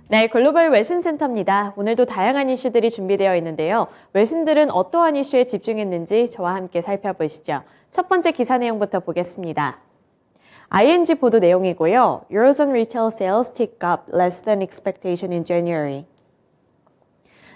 네, 글로벌 외신센터입니다. 오늘도 다양한 이슈들이 준비되어 있는데요. 외신들은 어떠한 이슈에 집중했는지 저와 함께 살펴보시죠. 첫 번째 기사 내용부터 보겠습니다. ING 보도 내용이고요. Eurozone retail sales tick up less than expectation in January.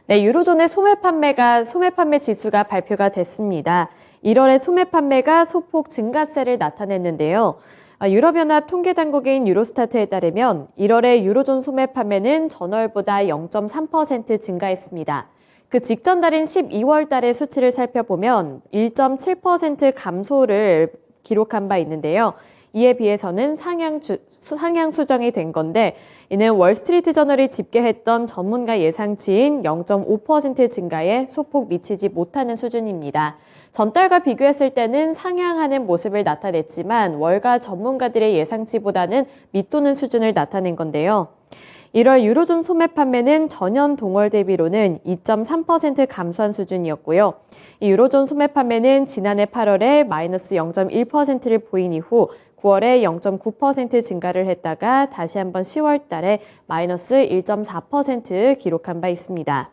네, 유로존의 소매 판매 지수가 발표가 됐습니다. 1월의 소매 판매가 소폭 증가세를 나타냈는데요. 유럽연합 통계당국인 유로스타트에 따르면 1월의 유로존 소매 판매는 전월보다 0.3% 증가했습니다. 그 직전 달인 12월 달의 수치를 살펴보면 1.7% 감소를 기록한 바 있는데요. 이에 비해서는 상향 수정이 된 건데 이는 월스트리트 저널이 집계했던 전문가 예상치인 0.5% 증가에 소폭 미치지 못하는 수준입니다. 전달과 비교했을 때는 상향하는 모습을 나타냈지만 월가 전문가들의 예상치보다는 밑도는 수준을 나타낸 건데요. 1월 유로존 소매 판매는 전년 동월 대비로는 2.3% 감소한 수준이었고요. 이 유로존 소매 판매는 지난해 8월에 마이너스 0.1%를 보인 이후 9월에 0.9% 증가를 했다가 다시 한번 10월 달에 마이너스 1.4% 기록한 바 있습니다.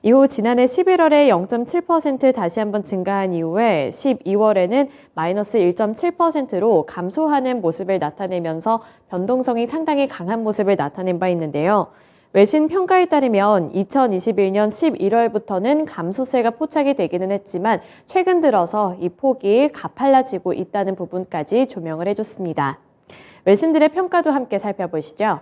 이후 지난해 11월에 0.7% 다시 한번 증가한 이후에 12월에는 마이너스 1.7%로 감소하는 모습을 나타내면서 변동성이 상당히 강한 모습을 나타낸 바 있는데요. 외신 평가에 따르면 2021년 11월부터는 감소세가 포착이 되기는 했지만 최근 들어서 이 폭이 가팔라지고 있다는 부분까지 조명을 해줬습니다. 외신들의 평가도 함께 살펴보시죠.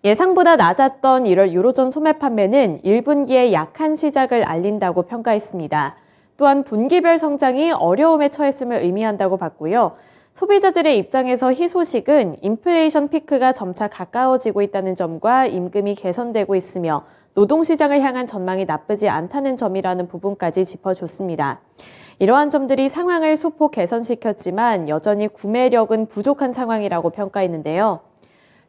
예상보다 낮았던 1월 유로존 소매 판매는 1분기의 약한 시작을 알린다고 평가했습니다. 또한 분기별 성장이 어려움에 처했음을 의미한다고 봤고요. 소비자들의 입장에서 희소식은 인플레이션 피크가 점차 가까워지고 있다는 점과 임금이 개선되고 있으며 노동시장을 향한 전망이 나쁘지 않다는 점이라는 부분까지 짚어줬습니다. 이러한 점들이 상황을 소폭 개선시켰지만 여전히 구매력은 부족한 상황이라고 평가했는데요.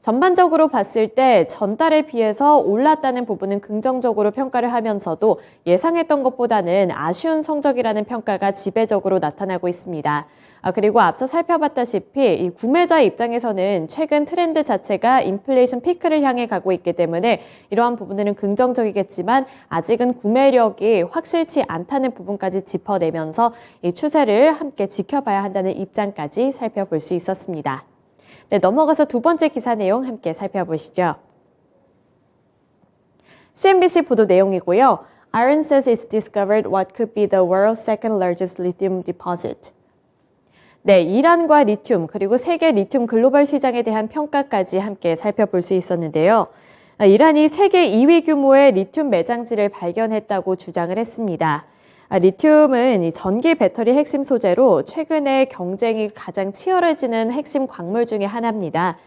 전반적으로 봤을 때 전달에 비해서 올랐다는 부분은 긍정적으로 평가를 하면서도 예상했던 것보다는 아쉬운 성적이라는 평가가 지배적으로 나타나고 있습니다. 그리고 앞서 살펴봤다시피 이 구매자 입장에서는 최근 트렌드 자체가 인플레이션 피크를 향해 가고 있기 때문에 이러한 부분들은 긍정적이겠지만 아직은 구매력이 확실치 않다는 부분까지 짚어내면서 이 추세를 함께 지켜봐야 한다는 입장까지 살펴볼 수 있었습니다. 네, 넘어가서 두 번째 기사 내용 함께 살펴보시죠. CNBC 보도 내용이고요. Iron says it's discovered what could be the world's second largest lithium deposit. 네, 이란과 리튬 그리고 세계 리튬 글로벌 시장에 대한 평가까지 함께 살펴볼 수 있었는데요. 이란이 세계 2위 규모의 리튬 매장지를 발견했다고 주장을 했습니다. 리튬은 이 전기 배터리 핵심 소재로 최근에 경쟁이 가장 치열해지는 핵심 광물 중에 하나입니다.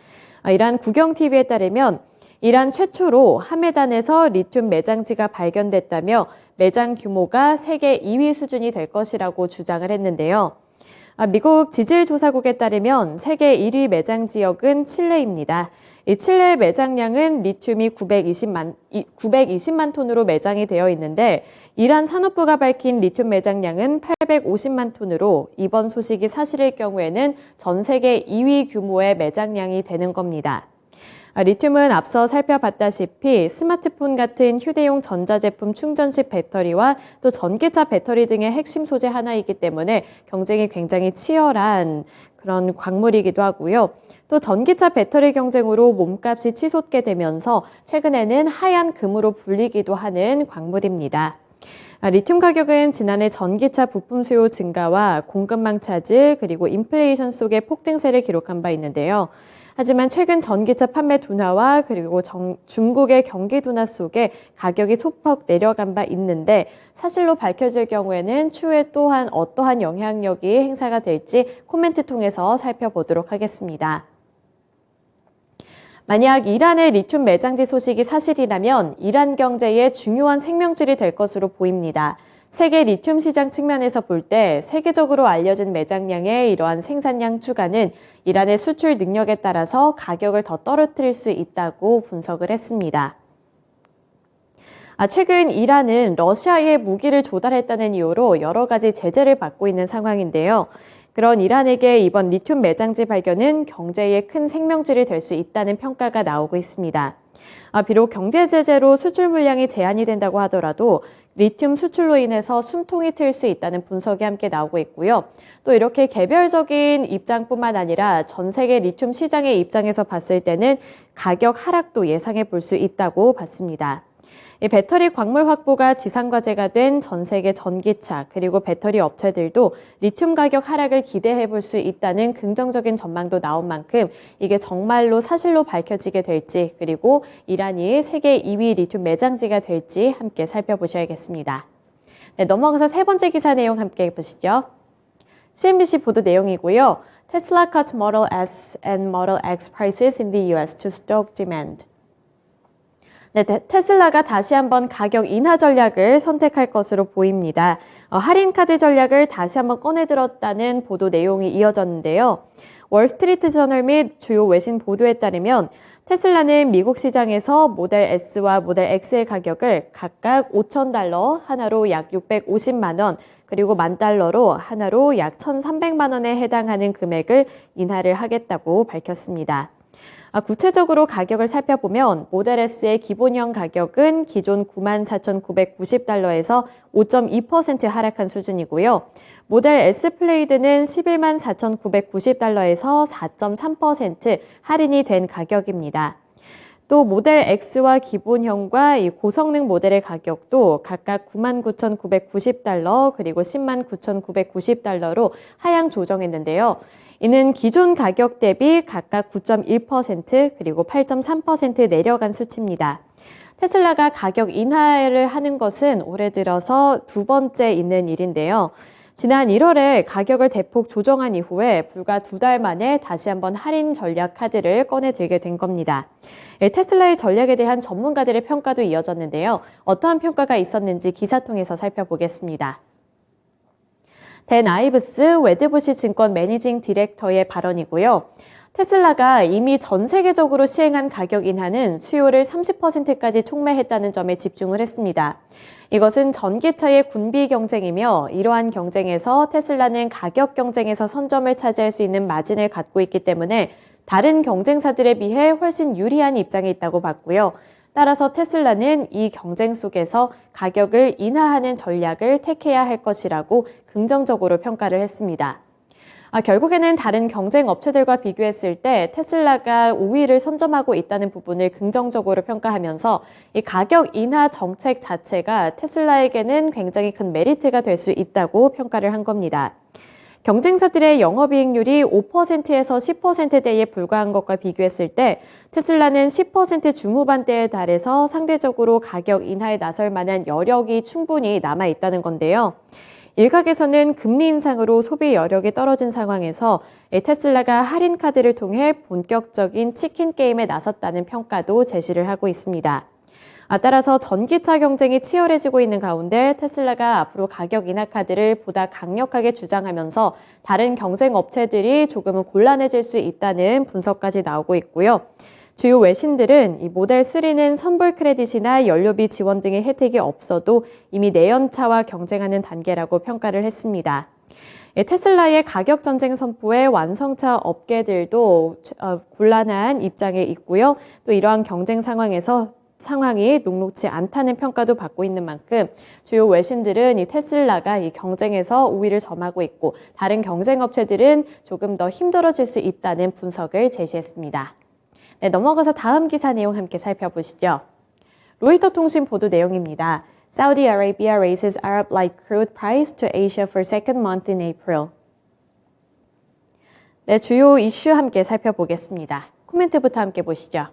이란 국영TV에 따르면 이란 최초로 하메단에서 리튬 매장지가 발견됐다며 매장 규모가 세계 2위 수준이 될 것이라고 주장을 했는데요. 미국 지질조사국에 따르면 세계 1위 매장 지역은 칠레입니다. 이 칠레의 매장량은 리튬이 920만 톤으로 매장이 되어 있는데 이란 산업부가 밝힌 리튬 매장량은 850만 톤으로 이번 소식이 사실일 경우에는 전 세계 2위 규모의 매장량이 되는 겁니다. 리튬은 앞서 살펴봤다시피 스마트폰 같은 휴대용 전자제품 충전식 배터리와 또 전기차 배터리 등의 핵심 소재 하나이기 때문에 경쟁이 굉장히 치열한 그런 광물이기도 하고요. 또 전기차 배터리 경쟁으로 몸값이 치솟게 되면서 최근에는 하얀 금으로 불리기도 하는 광물입니다. 리튬 가격은 지난해 전기차 부품 수요 증가와 공급망 차질 그리고 인플레이션 속의 폭등세를 기록한 바 있는데요. 하지만 최근 전기차 판매 둔화와 그리고 중국의 경기 둔화 속에 가격이 소폭 내려간 바 있는데 사실로 밝혀질 경우에는 추후에 또한 어떠한 영향력이 행사가 될지 코멘트 통해서 살펴보도록 하겠습니다. 만약 이란의 리튬 매장지 소식이 사실이라면 이란 경제의 중요한 생명줄이 될 것으로 보입니다. 세계 리튬 시장 측면에서 볼 때 세계적으로 알려진 매장량의 이러한 생산량 추가는 이란의 수출 능력에 따라서 가격을 더 떨어뜨릴 수 있다고 분석을 했습니다. 최근 이란은 러시아에 무기를 조달했다는 이유로 여러 가지 제재를 받고 있는 상황인데요. 그런 이란에게 이번 리튬 매장지 발견은 경제에 큰 생명줄이 될 수 있다는 평가가 나오고 있습니다. 비록 경제 제재로 수출 물량이 제한이 된다고 하더라도 리튬 수출로 인해서 숨통이 트일 수 있다는 분석이 함께 나오고 있고요. 또 이렇게 개별적인 입장뿐만 아니라 전 세계 리튬 시장의 입장에서 봤을 때는 가격 하락도 예상해 볼 수 있다고 봤습니다. 이 배터리 광물 확보가 지상과제가 된 전 세계 전기차 그리고 배터리 업체들도 리튬 가격 하락을 기대해 볼 수 있다는 긍정적인 전망도 나온 만큼 이게 정말로 사실로 밝혀지게 될지 그리고 이란이 세계 2위 리튬 매장지가 될지 함께 살펴보셔야겠습니다. 네, 넘어가서 세 번째 기사 내용 함께 보시죠. CNBC 보도 내용이고요. Tesla cuts Model S and Model X prices in the US to stoke demand. 네, 테슬라가 다시 한번 가격 인하 전략을 선택할 것으로 보입니다. 할인 카드 전략을 다시 한번 꺼내들었다는 보도 내용이 이어졌는데요. 월스트리트 저널 및 주요 외신 보도에 따르면 테슬라는 미국 시장에서 모델 S와 모델 X의 가격을 각각 $5,000, 하나로 약 650만 원, 그리고 $10,000로 하나로 약 1,300만 원에 해당하는 금액을 인하를 하겠다고 밝혔습니다. 구체적으로 가격을 살펴보면 모델 S의 기본형 가격은 기존 94,990달러에서 5.2% 하락한 수준이고요. 모델 S 플레이드는 114,990달러에서 4.3% 할인이 된 가격입니다. 또 모델 X와 기본형과 이 고성능 모델의 가격도 각각 99,990달러 그리고 109,990달러로 하향 조정했는데요. 이는 기존 가격 대비 각각 9.1% 그리고 8.3% 내려간 수치입니다. 테슬라가 가격 인하를 하는 것은 올해 들어서 두 번째 있는 일인데요. 지난 1월에 가격을 대폭 조정한 이후에 불과 2달 만에 다시 한번 할인 전략 카드를 꺼내들게 된 겁니다. 테슬라의 전략에 대한 전문가들의 평가도 이어졌는데요. 어떠한 평가가 있었는지 기사 통해서 살펴보겠습니다. 댄 아이브스 웨드부시 증권 매니징 디렉터의 발언이고요. 테슬라가 이미 전 세계적으로 시행한 가격 인하는 수요를 30%까지 촉매했다는 점에 집중을 했습니다. 이것은 전기차의 군비 경쟁이며 이러한 경쟁에서 테슬라는 가격 경쟁에서 선점을 차지할 수 있는 마진을 갖고 있기 때문에 다른 경쟁사들에 비해 훨씬 유리한 입장에 있다고 봤고요. 따라서 테슬라는 이 경쟁 속에서 가격을 인하하는 전략을 택해야 할 것이라고 긍정적으로 평가를 했습니다. 결국에는 다른 경쟁 업체들과 비교했을 때 테슬라가 우위를 선점하고 있다는 부분을 긍정적으로 평가하면서 이 가격 인하 정책 자체가 테슬라에게는 굉장히 큰 메리트가 될 수 있다고 평가를 한 겁니다. 경쟁사들의 영업이익률이 5%에서 10%대에 불과한 것과 비교했을 때 테슬라는 10% 중후반대에 달해서 상대적으로 가격 인하에 나설 만한 여력이 충분히 남아있다는 건데요. 일각에서는 금리 인상으로 소비 여력이 떨어진 상황에서 테슬라가 할인 카드를 통해 본격적인 치킨 게임에 나섰다는 평가도 제시를 하고 있습니다. 따라서 전기차 경쟁이 치열해지고 있는 가운데 테슬라가 앞으로 가격 인하 카드를 보다 강력하게 주장하면서 다른 경쟁 업체들이 조금은 곤란해질 수 있다는 분석까지 나오고 있고요. 주요 외신들은 이 모델 3는 선불 크레딧이나 연료비 지원 등의 혜택이 없어도 이미 내연차와 경쟁하는 단계라고 평가를 했습니다. 테슬라의 가격 전쟁 선포에 완성차 업계들도 곤란한 입장에 있고요. 또 이러한 경쟁 상황이 녹록지 않다는 평가도 받고 있는 만큼 주요 외신들은 이 테슬라가 이 경쟁에서 우위를 점하고 있고 다른 경쟁 업체들은 조금 더 힘들어질 수 있다는 분석을 제시했습니다. 네, 넘어가서 다음 기사 내용 함께 살펴보시죠. 로이터 통신 보도 내용입니다. Saudi Arabia raises Arab light crude price to Asia for second month in April. 네, 주요 이슈 함께 살펴보겠습니다. 코멘트부터 함께 보시죠.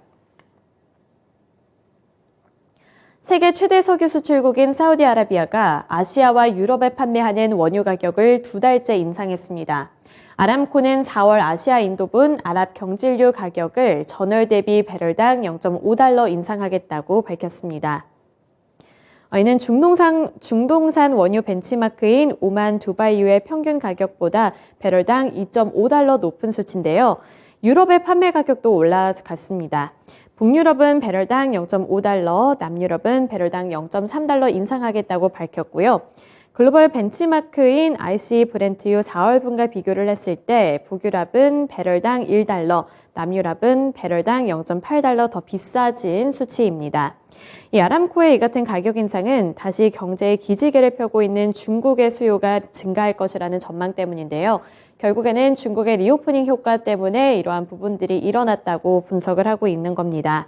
세계 최대 석유 수출국인 사우디아라비아가 아시아와 유럽에 판매하는 원유 가격을 2달째 인상했습니다. 아람코는 4월 아시아 인도분 아랍 경질유 가격을 전월 대비 배럴당 0.5달러 인상하겠다고 밝혔습니다. 이는 중동산 원유 벤치마크인 오만 두바이유의 평균 가격보다 배럴당 2.5달러 높은 수치인데요. 유럽의 판매 가격도 올라갔습니다. 북유럽은 배럴당 0.5달러, 남유럽은 배럴당 0.3달러 인상하겠다고 밝혔고요. 글로벌 벤치마크인 ICE 브렌트유 4월분과 비교를 했을 때 북유럽은 배럴당 1달러, 남유럽은 배럴당 0.8달러 더 비싸진 수치입니다. 이 아람코의 이 같은 가격 인상은 다시 경제의 기지개를 펴고 있는 중국의 수요가 증가할 것이라는 전망 때문인데요. 결국에는 중국의 리오프닝 효과 때문에 이러한 부분들이 일어났다고 분석을 하고 있는 겁니다.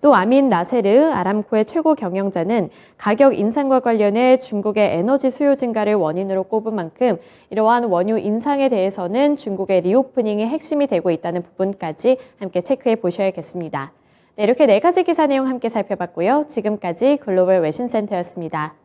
또 아민 나세르 아람코의 최고 경영자는 가격 인상과 관련해 중국의 에너지 수요 증가를 원인으로 꼽은 만큼 이러한 원유 인상에 대해서는 중국의 리오프닝이 핵심이 되고 있다는 부분까지 함께 체크해 보셔야겠습니다. 네, 이렇게 4가지 기사 내용 함께 살펴봤고요. 지금까지 글로벌 외신센터였습니다.